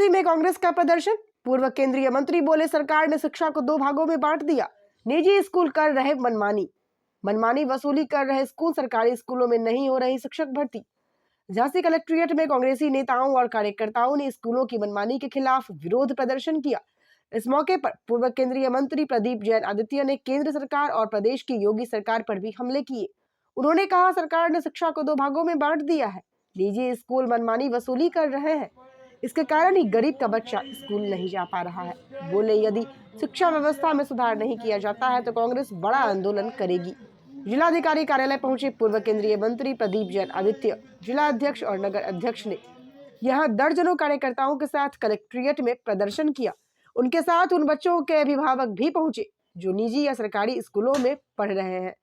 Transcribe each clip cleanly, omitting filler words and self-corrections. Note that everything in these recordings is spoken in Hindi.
झांसी में कांग्रेस का प्रदर्शन। पूर्व केंद्रीय मंत्री बोले सरकार ने शिक्षा को 2 भागों में बांट दिया। निजी स्कूल कर रहे मनमानी वसूली कर रहे स्कूल, सरकारी स्कूलों में नहीं हो रही शिक्षक भर्ती। झांसी कलेक्ट्रेट में कांग्रेसी नेताओं और कार्यकर्ताओं ने स्कूलों की मनमानी के खिलाफ विरोध प्रदर्शन किया। इस मौके पर पूर्व केंद्रीय मंत्री प्रदीप जैन आदित्य ने केंद्र सरकार और प्रदेश की योगी सरकार पर भी हमले किए। उन्होंने कहा सरकार ने शिक्षा को 2 भागों में बांट दिया है। निजी स्कूल मनमानी वसूली कर रहे हैं, इसके कारण ही गरीब का बच्चा स्कूल नहीं जा पा रहा है। बोले यदि शिक्षा व्यवस्था में सुधार नहीं किया जाता है तो कांग्रेस बड़ा आंदोलन करेगी। जिलाधिकारी कार्यालय पहुंचे पूर्व केंद्रीय मंत्री प्रदीप जैन आदित्य, जिला अध्यक्ष और नगर अध्यक्ष ने यहां दर्जनों कार्यकर्ताओं के साथ कलेक्ट्रेट में प्रदर्शन किया। उनके साथ उन बच्चों के अभिभावक भी पहुंचे जो निजी या सरकारी स्कूलों में पढ़ रहे हैं।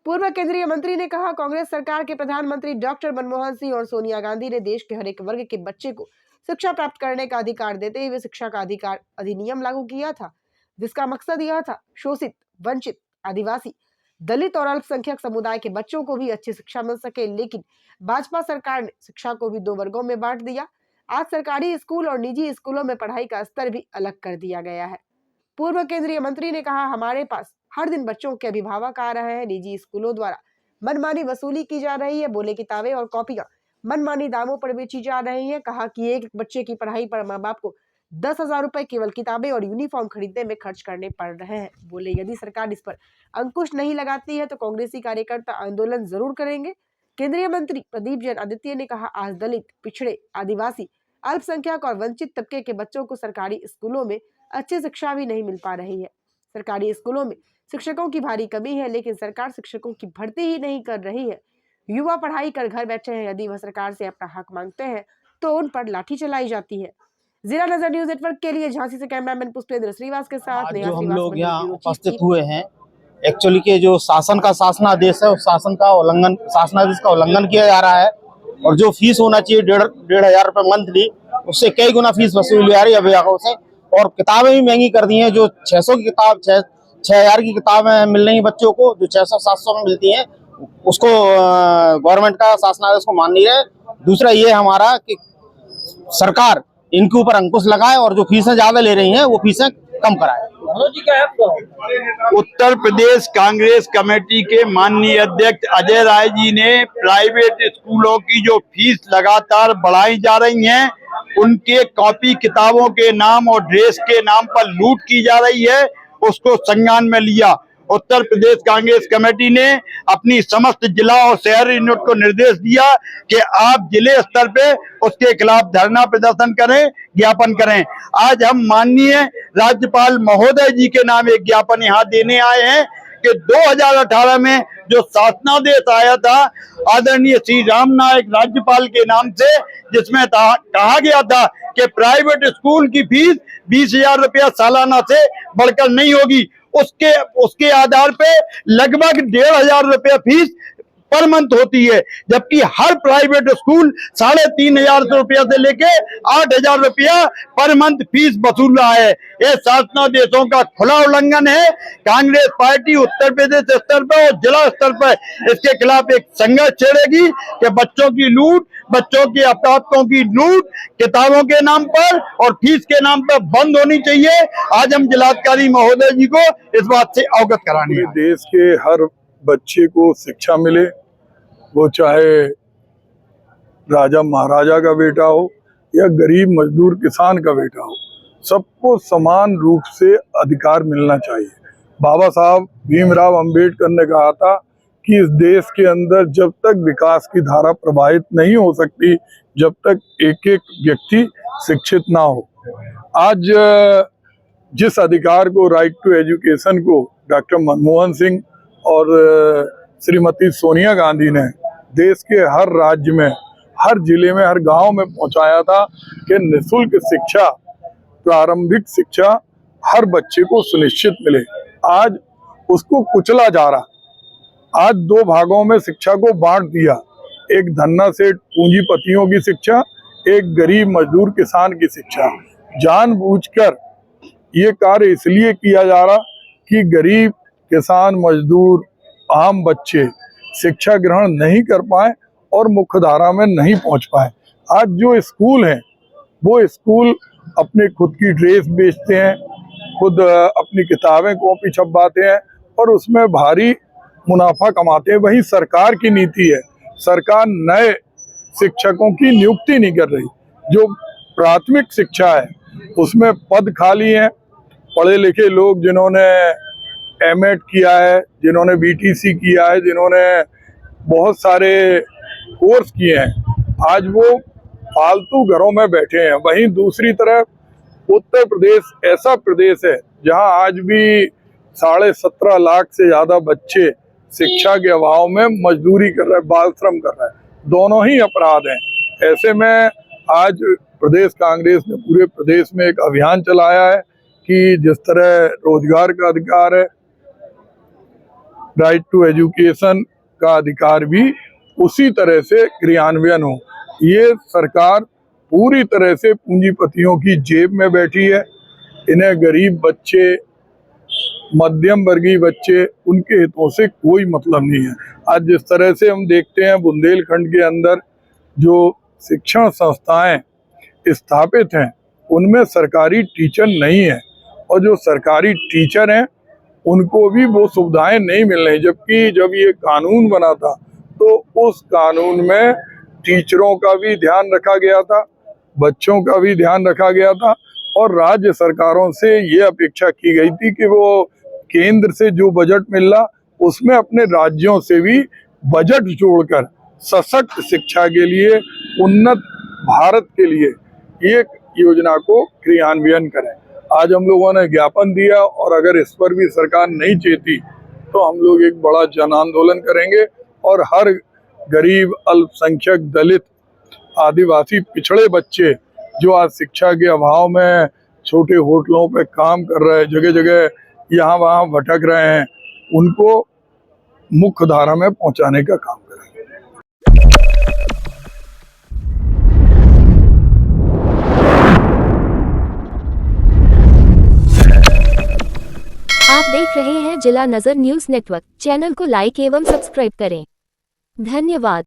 पूर्व केंद्रीय मंत्री ने कहा कांग्रेस सरकार के प्रधानमंत्री डॉक्टर मनमोहन सिंह और सोनिया गांधी ने देश के हर एक वर्ग के बच्चे को शिक्षा प्राप्त करने का अधिकार देते हुए शिक्षा का अधिकार अधिनियम लागू किया था, जिसका मकसद यह था शोषित, वंचित, आदिवासी, दलित और अल्पसंख्यक समुदाय के बच्चों को भी अच्छी शिक्षा मिल सके। लेकिन भाजपा सरकार ने शिक्षा को भी 2 वर्गों में बांट दिया। आज सरकारी स्कूल और निजी स्कूलों में पढ़ाई का स्तर भी अलग कर दिया गया है। पूर्व केंद्रीय मंत्री ने कहा हमारे पास हर दिन बच्चों के अभिभावक आ रहे हैं। निजी स्कूलों द्वारा मनमानी वसूली की जा रही है। बोले किताबें और कॉपियां मनमानी दामों पर बेची जा रही है। कहा कि एक बच्चे की पढ़ाई पर माँ बाप को 10,000 रुपए केवल किताबें और यूनिफॉर्म खरीदने में खर्च करने पड़ रहे हैं। बोले यदि सरकार इस पर अंकुश नहीं लगाती है तो कांग्रेसी कार्यकर्ता आंदोलन जरूर करेंगे। केंद्रीय मंत्री प्रदीप जैन आदित्य ने कहा आज दलित, पिछड़े, आदिवासी, अल्पसंख्यक और वंचित तबके के बच्चों को सरकारी स्कूलों में अच्छी शिक्षा भी नहीं मिल पा रही है। सरकारी स्कूलों में शिक्षकों की भारी कमी है, लेकिन सरकार शिक्षकों की भर्ती ही नहीं कर रही है। युवा पढ़ाई कर घर बैठे हैं। यदि वह सरकार से अपना हक मांगते हैं तो उन पर लाठी चलाई जाती है। जिला नजर न्यूज नेटवर्क के लिए झांसी से कैमरामैन पुष्पेंद्र श्रीवास के साथ जो हम लोग यहाँ उपस्थित हुए हैं, एक्चुअली के जो शासन का शासनादेश है उस शासनादेश का उल्लंघन किया जा रहा है। और जो फीस होना चाहिए 1,500 रुपए मंथली, उससे कई गुना फीस वसूली जा रही है अभिभावकों से। और किताबें भी महंगी कर दी हैं। जो 600 की किताब 6,000 की किताबें मिल रही हैं बच्चों को, जो 600-700 में मिलती हैं, उसको गवर्नमेंट का शासनादेश को मान नहीं रहे। दूसरा ये हमारा कि सरकार इनके ऊपर अंकुश लगाए और जो फीसें ज्यादा ले रही हैं वो फीसें कम कराए। उत्तर प्रदेश कांग्रेस कमेटी के माननीय अध्यक्ष अजय राय जी ने प्राइवेट स्कूलों की जो फीस लगातार बढ़ाई जा रही हैं, उनके कॉपी किताबों के नाम और ड्रेस के नाम पर लूट की जा रही है, उसको संज्ञान में लिया। उत्तर प्रदेश कांग्रेस कमेटी ने अपनी समस्त जिला और शहर यूनिट को निर्देश दिया कि आप जिले स्तर पे उसके खिलाफ धरना प्रदर्शन करें, ज्ञापन करें। आज हम माननीय राज्यपाल महोदय जी के नाम एक ज्ञापन यहाँ देने आए हैं कि 2018 में जो शासनादेश आया था आदरणीय श्री राम नाईक राज्यपाल के नाम से, जिसमें कहा गया था कि प्राइवेट स्कूल की फीस 20,000 रुपया सालाना से बढ़कर नहीं होगी, उसके आधार पे लगभग 1,500 रुपया फीस पर मंथ होती है, जबकि हर प्राइवेट स्कूल 3,500 रुपया से लेके 8,000 रुपया पर मंथ फीस वसूल रहा है। ये शासनादेशों का खुला उल्लंघन है। कांग्रेस पार्टी उत्तर प्रदेश स्तर पर और जिला स्तर पर इसके खिलाफ एक संघर्ष छेड़ेगी कि बच्चों की लूट, बच्चों के अभिभावकों की लूट किताबों के नाम पर और फीस के नाम पर बंद होनी चाहिए। आज हम जिलाधिकारी महोदय जी को इस बात से अवगत कराने हैं। देश के हर बच्चे को शिक्षा मिले, वो चाहे राजा महाराजा का बेटा हो या गरीब मजदूर किसान का बेटा हो, सबको समान रूप से अधिकार मिलना चाहिए। बाबा साहब भीमराव अंबेडकर ने कहा था कि इस देश के अंदर जब तक विकास की धारा प्रवाहित नहीं हो सकती, जब तक एक एक व्यक्ति शिक्षित ना हो। आज जिस अधिकार को, राइट टू एजुकेशन को डॉक्टर मनमोहन सिंह और श्रीमती सोनिया गांधी ने देश के हर राज्य में, हर जिले में, हर गांव में पहुंचाया था कि निःशुल्क शिक्षा, प्रारंभिक शिक्षा हर बच्चे को सुनिश्चित मिले, आज उसको कुचला जा रहा। आज 2 भागों में शिक्षा को बांट दिया, एक धन्ना सेठ पूंजीपतियों की शिक्षा, एक गरीब मजदूर किसान की शिक्षा। जानबूझकर ये कार्य इसलिए किया जा रहा कि गरीब किसान, मजदूर, आम बच्चे शिक्षा ग्रहण नहीं कर पाए और मुख्य धारा में नहीं पहुंच पाए। आज जो स्कूल हैं वो स्कूल अपने खुद की ड्रेस बेचते हैं, खुद अपनी किताबें कॉपी छपवाते हैं और उसमें भारी मुनाफा कमाते हैं। वही सरकार की नीति है, सरकार नए शिक्षकों की नियुक्ति नहीं कर रही। जो प्राथमिक शिक्षा है उसमें पद खाली हैं, पढ़े लिखे लोग जिन्होंने एमएड किया है, जिन्होंने बीटीसी किया है, जिन्होंने बहुत सारे कोर्स किए हैं, आज वो फालतू घरों में बैठे हैं। वहीं दूसरी तरफ उत्तर प्रदेश ऐसा प्रदेश है जहां आज भी 17.5 लाख से ज्यादा बच्चे शिक्षा के अभाव में मजदूरी कर रहे हैं, बाल श्रम कर रहे हैं। दोनों ही अपराध हैं। ऐसे में आज प्रदेश कांग्रेस ने पूरे प्रदेश में एक अभियान चलाया है कि जिस तरह रोजगार का अधिकार है, राइट टू एजुकेशन का अधिकार भी उसी तरह से क्रियान्वयन हो। ये सरकार पूरी तरह से पूंजीपतियों की जेब में बैठी है। इन्हें गरीब बच्चे, मध्यम वर्गीय बच्चे, उनके हितों से कोई मतलब नहीं है। आज जिस तरह से हम देखते हैं बुंदेलखंड के अंदर जो शिक्षण संस्थाएं स्थापित हैं उनमें सरकारी टीचर नहीं है और जो सरकारी टीचर हैं उनको भी वो सुविधाएं नहीं मिल रही। जबकि जब ये कानून बना था तो उस कानून में टीचरों का भी ध्यान रखा गया था, बच्चों का भी ध्यान रखा गया था और राज्य सरकारों से ये अपेक्षा की गई थी कि वो केंद्र से जो बजट मिल रहा उसमें अपने राज्यों से भी बजट जोड़कर सशक्त शिक्षा के लिए, उन्नत भारत के लिए एक योजना को क्रियान्वयन करें। आज हम लोगों ने ज्ञापन दिया और अगर इस पर भी सरकार नहीं चेती तो हम लोग एक बड़ा जन आंदोलन करेंगे और हर गरीब, अल्पसंख्यक, दलित, आदिवासी, पिछड़े बच्चे जो आज शिक्षा के अभाव में छोटे होटलों पे काम कर रहे हैं, जगह जगह यहाँ वहाँ भटक रहे हैं, उनको मुख्य धारा में पहुंचाने का काम करेंगे। आप देख रहे हैं जिला नजर न्यूज नेटवर्क। चैनल को लाइक एवं सब्सक्राइब करें। धन्यवाद।